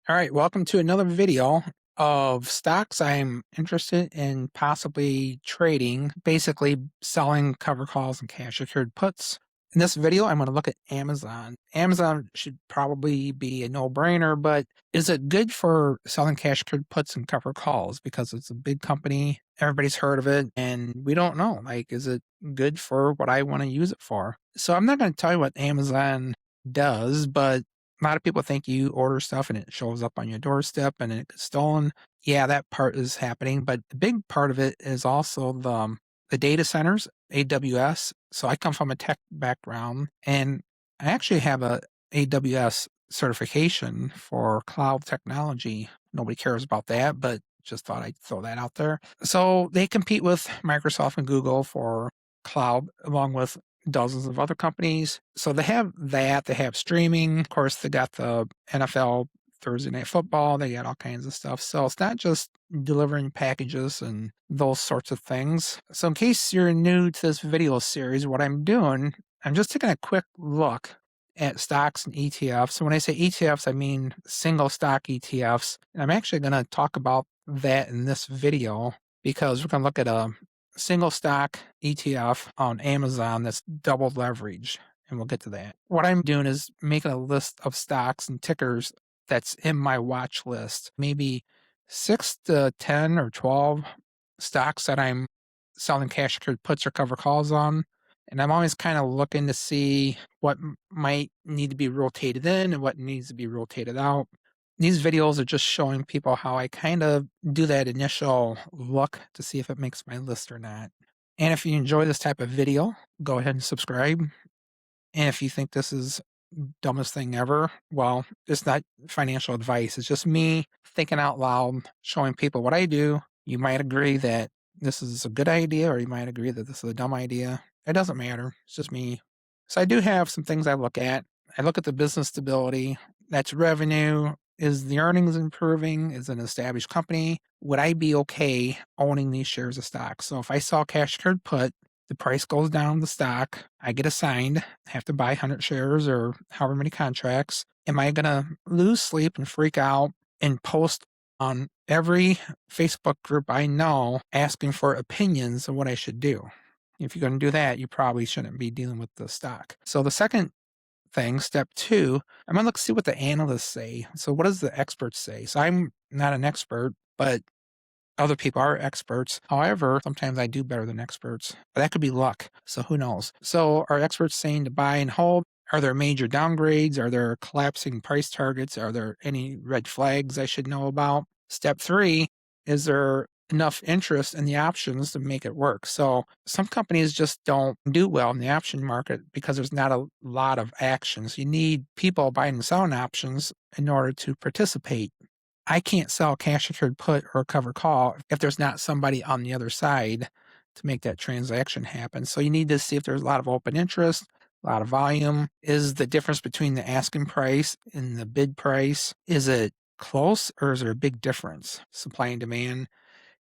All right, welcome to another video of stocks I'm interested in possibly trading, basically selling cover calls and cash secured puts. In this video, I'm going to look at Amazon. Amazon should probably be a no-brainer, but is it good for selling cash secured puts and cover calls? Because it's a big company, everybody's heard of it, and we don't know. Like, is it good for what I want to use it for? So I'm not going to tell you what Amazon does, but a lot of people think you order stuff and it shows up on your doorstep and it gets stolen. Yeah, that part is happening, but the big part of it is also the data centers, AWS. So I come from a tech background, and I actually have a AWS certification for cloud technology. Nobody cares about that, but just thought I'd throw that out there. So they compete with Microsoft and Google for cloud, along with dozens of other companies. So they have that. They have streaming. Of course, they got the NFL Thursday Night Football. They got all kinds of stuff. So it's not just delivering packages and those sorts of things. So in case you're new to this video series, what I'm doing, I'm just taking a quick look at stocks and ETFs. So when I say ETFs, I mean single stock ETFs. And I'm actually going to talk about that in this video because we're going to look at a single stock ETF on Amazon that's double leveraged, and we'll get to that. What I'm doing is making a list of stocks and tickers that's in my watch list, maybe 6 to 10 or 12 stocks that I'm selling cash secured puts or cover calls on. And I'm always kind of looking to see what might need to be rotated in and what needs to be rotated out. These videos are just showing people how I kind of do that initial look to see if it makes my list or not. And if you enjoy this type of video, go ahead and subscribe. And if you think this is dumbest thing ever, well, it's not financial advice. It's just me thinking out loud, showing people what I do. You might agree that this is a good idea, or you might agree that this is a dumb idea. It doesn't matter. It's just me. So I do have some things I look at. I look at the business stability. That's revenue. Is the earnings improving? Is it an established company? Would I be okay owning these shares of stock? So if I saw cash secured put, the price goes down the stock, I get assigned, have to buy 100 shares or however many contracts. Am I going to lose sleep and freak out and post on every Facebook group I know asking for opinions of what I should do? If you're going to do that, you probably shouldn't be dealing with the stock. So the second thing, step 2, I'm going to look see what the analysts say. So what does the experts say? So I'm not an expert, but other people are experts. However, sometimes I do better than experts. But that could be luck. So who knows? So are experts saying to buy and hold? Are there major downgrades? Are there collapsing price targets? Are there any red flags I should know about? Step 3, is there enough interest in the options to make it work? So some companies just don't do well in the option market because there's not a lot of actions. You need people buying and selling options in order to participate. I can't sell a cash secured put or a cover call if there's not somebody on the other side to make that transaction happen. So you need to see if there's a lot of open interest, a lot of volume. Is the difference between the asking price and the bid price, is it close or is there a big difference? Supply and demand.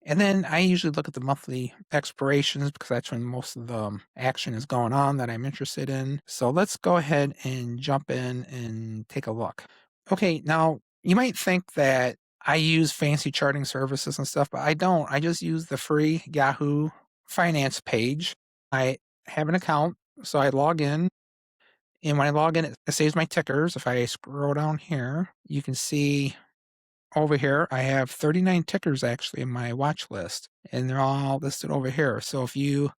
And then I usually look at the monthly expirations because that's when most of the action is going on that I'm interested in. So let's go ahead and jump in and take a look. Okay, now you might think that I use fancy charting services and stuff, but I don't. I just use the free Yahoo Finance page. I have an account, so I log in. And when I log in, it saves my tickers. If I scroll down here, you can see over here, I have 39 tickers actually in my watch list, and they're all listed over here. So if you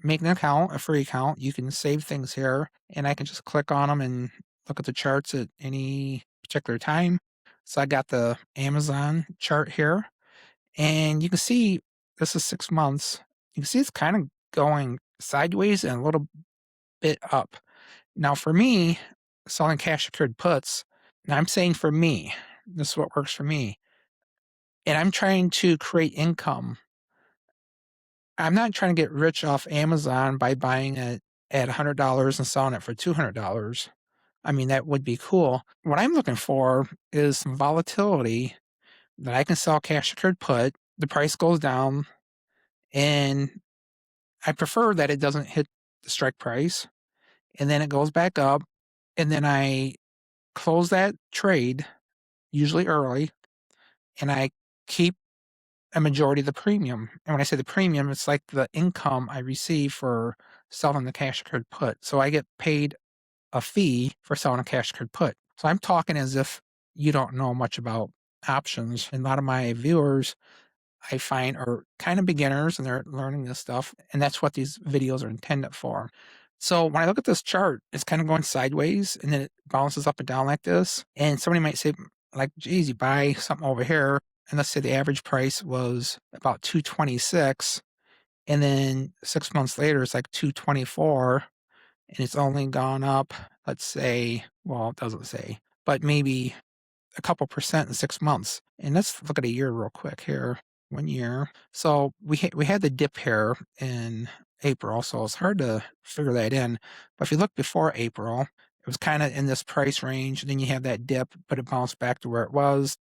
make an account, a free account, you can save things here, and I can just click on them and look at the charts at any particular time. So I got the Amazon chart here, and you can see this is 6 months. You can see it's kind of going sideways and a little bit up. Now for me, selling cash secured puts, now I'm saying for me, this is what works for me. And I'm trying to create income. I'm not trying to get rich off Amazon by buying it at $100 and selling it for $200. I mean, that would be cool. What I'm looking for is some volatility that I can sell cash secured put. The price goes down, and I prefer that it doesn't hit the strike price, and then it goes back up, and then I close that trade. usually early, and I keep a majority of the premium. And when I say the premium, it's like the income I receive for selling the cash secured put. So I get paid a fee for selling a cash secured put. So I'm talking as if you don't know much about options. And a lot of my viewers I find are kind of beginners and they're learning this stuff. And that's what these videos are intended for. So when I look at this chart, it's kind of going sideways and then it bounces up and down like this. And somebody might say, like, geez, you buy something over here. And let's say the average price was about 226. And then 6 months later, it's like 224. And it's only gone up, let's say, well, it doesn't say, but maybe a couple percent in 6 months. And let's look at a year real quick here. 1 year. So we had the dip here in April, so it's hard to figure that in. But if you look before April, it was kind of in this price range. Then you have that dip, but it bounced back to where it was.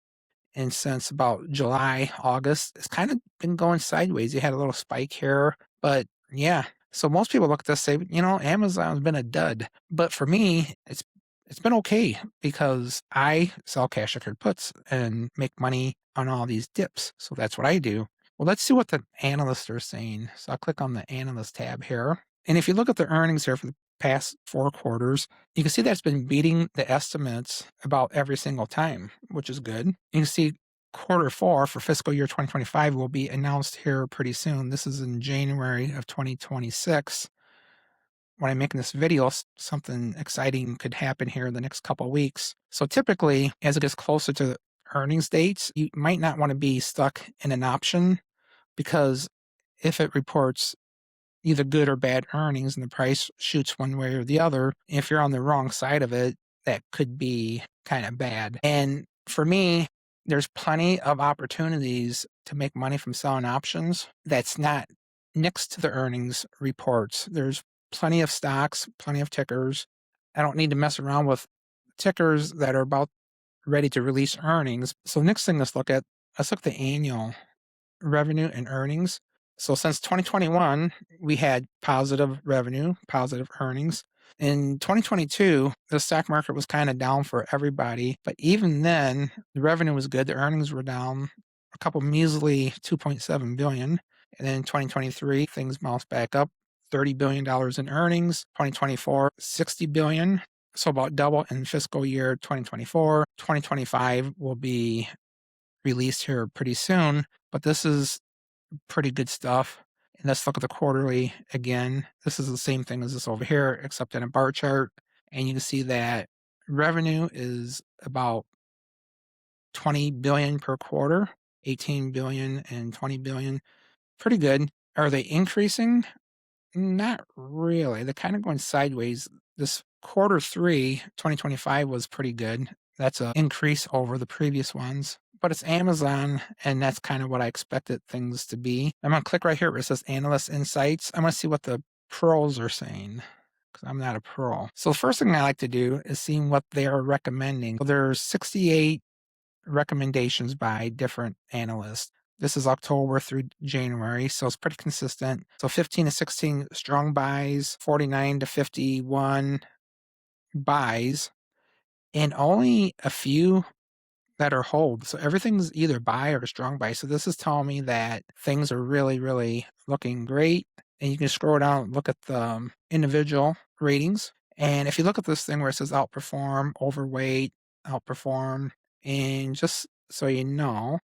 And since about July, August, it's kind of been going sideways. You had a little spike here, but yeah. So most people look at this and say, you know, Amazon's been a dud. But for me, it's been okay because I sell cash secured puts and make money on all these dips. So that's what I do. Well, let's see what the analysts are saying. So I'll click on the analyst tab here. And if you look at the earnings here for the past 4 quarters, you can see that it's been beating the estimates about every single time, which is good. You can see quarter 4 for fiscal year 2025 will be announced here pretty soon. This is in January of 2026. When I'm making this video, something exciting could happen here in the next couple of weeks. So typically, as it gets closer to earnings dates, you might not want to be stuck in an option because if it reports either good or bad earnings and the price shoots one way or the other, if you're on the wrong side of it, that could be kind of bad. And for me, there's plenty of opportunities to make money from selling options that's not next to the earnings reports. There's plenty of stocks, plenty of tickers. I don't need to mess around with tickers that are about ready to release earnings. So next thing let's look at the annual revenue and earnings. So since 2021, we had positive revenue, positive earnings. In 2022, the stock market was kind of down for everybody, but even then, the revenue was good. The earnings were down a couple measly 2.7 billion. And then in 2023, things bounced back up, $30 billion in earnings. 2024, 60 billion. So about double in fiscal year 2024. 2025 will be released here pretty soon, but this is pretty good stuff. And let's look at the quarterly again. This is the same thing as this over here, except in a bar chart. And you can see that revenue is about 20 billion per quarter, 18 billion and 20 billion. Pretty good. Are they increasing? Not really. They're kind of going sideways. This quarter 3, 2025 was pretty good. That's an increase over the previous ones. But it's Amazon, and that's kind of what I expected things to be. I'm going to click right here where it says Analyst Insights. I'm going to see what the pros are saying because I'm not a pro. So the first thing I like to do is see what they are recommending. So there's 68 recommendations by different analysts. This is October through January, so it's pretty consistent. So 15 to 16 strong buys, 49 to 51 buys, and only a few that are holds. So everything's either buy or strong buy. So this is telling me that things are really, really looking great. And you can scroll down and look at the individual ratings. And if you look at this thing where it says outperform, overweight, outperform, and just so you know,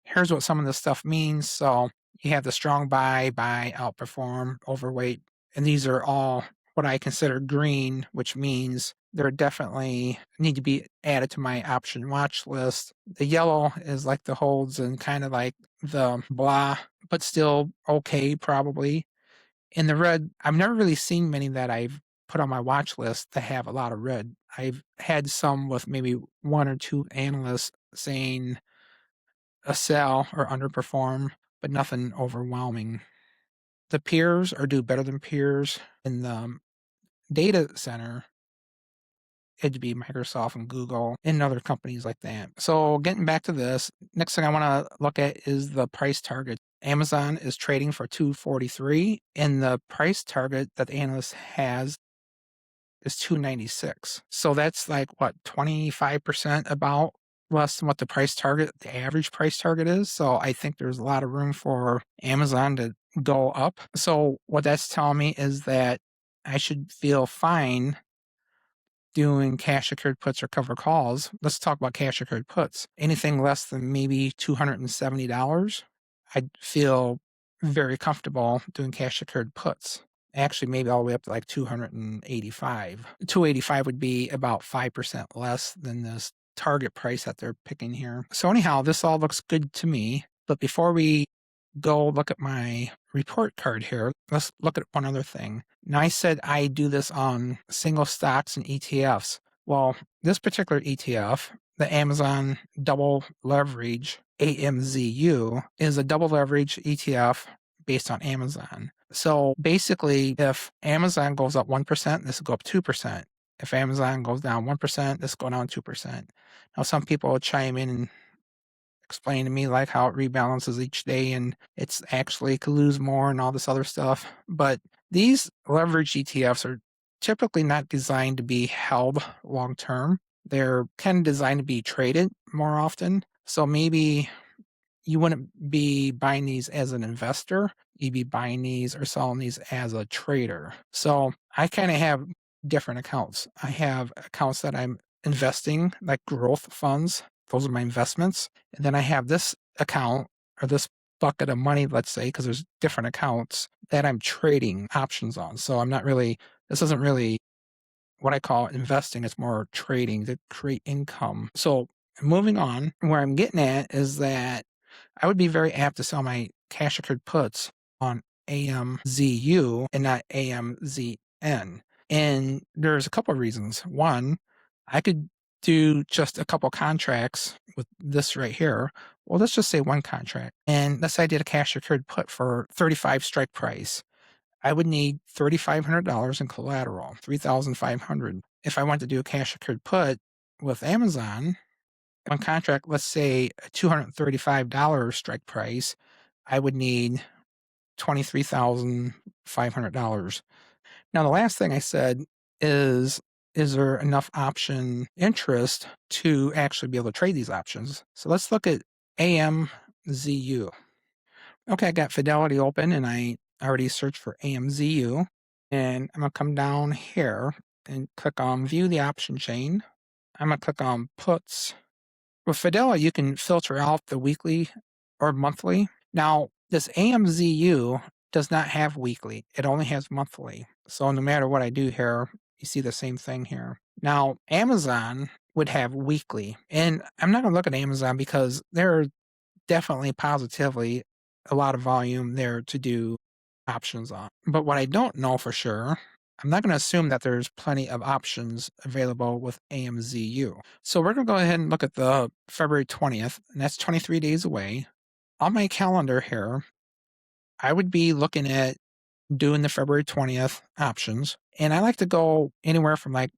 here's what some of this stuff means. So you have the strong buy, outperform, overweight, and these are all what I consider green, which means they're definitely need to be added to my option watch list. The yellow is like the holds and kind of like the blah, but still okay, probably. In the red, I've never really seen many that I've put on my watch list that have a lot of red. I've had some with maybe 1 or 2 analysts saying a sell or underperform, but nothing overwhelming. The peers or do better than peers in the data center. It'd be Microsoft and Google and other companies like that. So getting back to this, next thing I want to look at is the price target. Amazon is trading for 243, and the price target that the analyst has is 296. So that's like what, 25% about less than what the price target, the average price target is. So I think there's a lot of room for Amazon to go up. So what that's telling me is that I should feel fine doing cash secured puts or cover calls. Let's talk about cash secured puts. Anything less than maybe $270, I'd feel very comfortable doing cash secured puts. Actually, maybe all the way up to like 285. 285 would be about 5% less than this target price that they're picking here. So anyhow, this all looks good to me. But before we go look at my report card here, let's look at one other thing. Now, I said I do this on single stocks and ETFs. Well, this particular ETF, the Amazon Double Leverage AMZU, is a double leverage ETF based on Amazon. So basically, if Amazon goes up 1%, this will go up 2%. If Amazon goes down 1%, this will go down 2%. Now, some people will chime in and explain to me like how it rebalances each day and it's actually could lose more and all this other stuff. But these leverage ETFs are typically not designed to be held long term. They're kind of designed to be traded more often. So maybe you wouldn't be buying these as an investor. You'd be buying these or selling these as a trader. So I kind of have different accounts. I have accounts that I'm investing, like growth funds. Those are my investments. And then I have this account or this bucket of money, let's say, because there's different accounts that I'm trading options on. So I'm not really, this isn't really what I call investing. It's more trading to create income. So moving on, where I'm getting at is that I would be very apt to sell my cash secured puts on AMZU and not AMZN. And there's a couple of reasons. One, I could do just a couple contracts with this right here. Well, let's just say one contract. And let's say I did a cash secured put for 35 strike price. I would need $3,500 in collateral, $3,500. If I want to do a cash secured put with Amazon, one contract, let's say a $235 strike price, I would need $23,500. Now, the last thing I said is there enough option interest to actually be able to trade these options? So let's look at AMZU. Okay, I got Fidelity open and I already searched for AMZU. And I'm going to come down here and click on View the Option Chain. I'm going to click on Puts. With Fidelity, you can filter out the weekly or monthly. Now, this AMZU does not have weekly. It only has monthly. So no matter what I do here, you see the same thing here. Now, Amazon would have weekly. And I'm not going to look at Amazon because there are definitely positively a lot of volume there to do options on. But what I don't know for sure, I'm not going to assume that there's plenty of options available with AMZU. So we're going to go ahead and look at the February 20th, and that's 23 days away. On my calendar here, I would be looking at doing the February 20th options. And I like to go anywhere from like,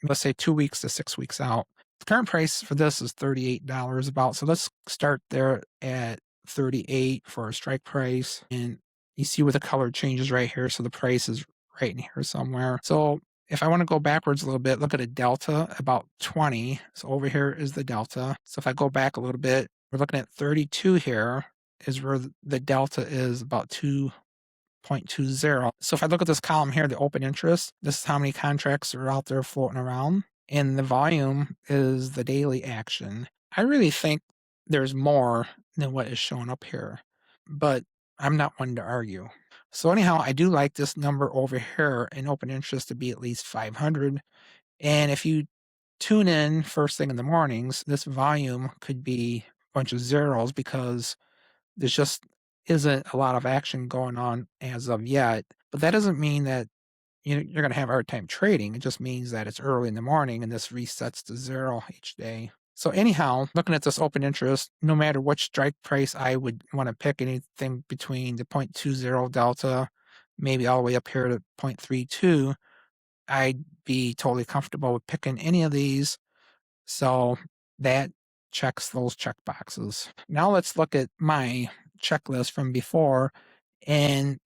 let's say 2 weeks to 6 weeks out. The current price for this is $38 about. So let's start there at 38 for a strike price. And you see where the color changes right here. So the price is right in here somewhere. So if I want to go backwards a little bit, look at a delta about 20. So over here is the delta. So if I go back a little bit, we're looking at 32 here is where the delta is about 2.20. So if I look at this column here, the open interest, this is how many contracts are out there floating around. And the volume is the daily action. I really think there's more than what is showing up here, but I'm not one to argue. So anyhow, I do like this number over here in open interest to be at least 500. And if you tune in first thing in the mornings, this volume could be a bunch of zeros because there's just isn't a lot of action going on as of yet. But that doesn't mean that you're going to have a hard time trading. It just means that it's early in the morning and this resets to zero each day. So anyhow, looking at this open interest, no matter which strike price I would want to pick, anything between the 0.20 delta, maybe all the way up here to 0.32, I'd be totally comfortable with picking any of these. So that checks those check boxes. Now let's look at my checklist from before. And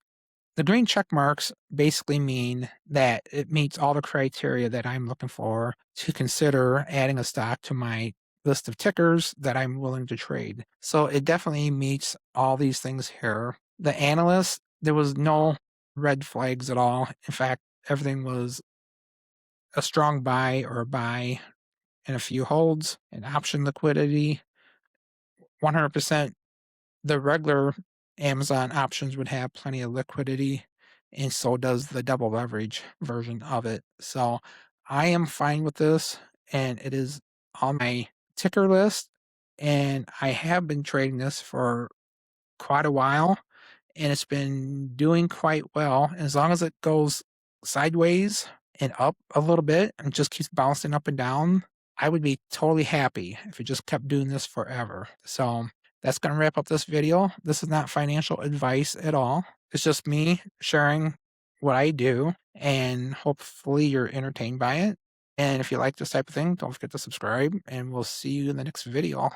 the green check marks basically mean that it meets all the criteria that I'm looking for to consider adding a stock to my list of tickers that I'm willing to trade. So it definitely meets all these things here. The analyst, there was no red flags at all. In fact, everything was a strong buy or a buy and a few holds and option liquidity. 100% the regular Amazon options would have plenty of liquidity, and so does the double leverage version of it. So I am fine with this, and it is on my ticker list, and I have been trading this for quite a while, and it's been doing quite well. As long as it goes sideways and up a little bit and just keeps bouncing up and down, I would be totally happy if it just kept doing this forever. So that's going to wrap up this video. This is not financial advice at all. It's just me sharing what I do, and hopefully you're entertained by it. And if you like this type of thing, don't forget to subscribe, and we'll see you in the next video.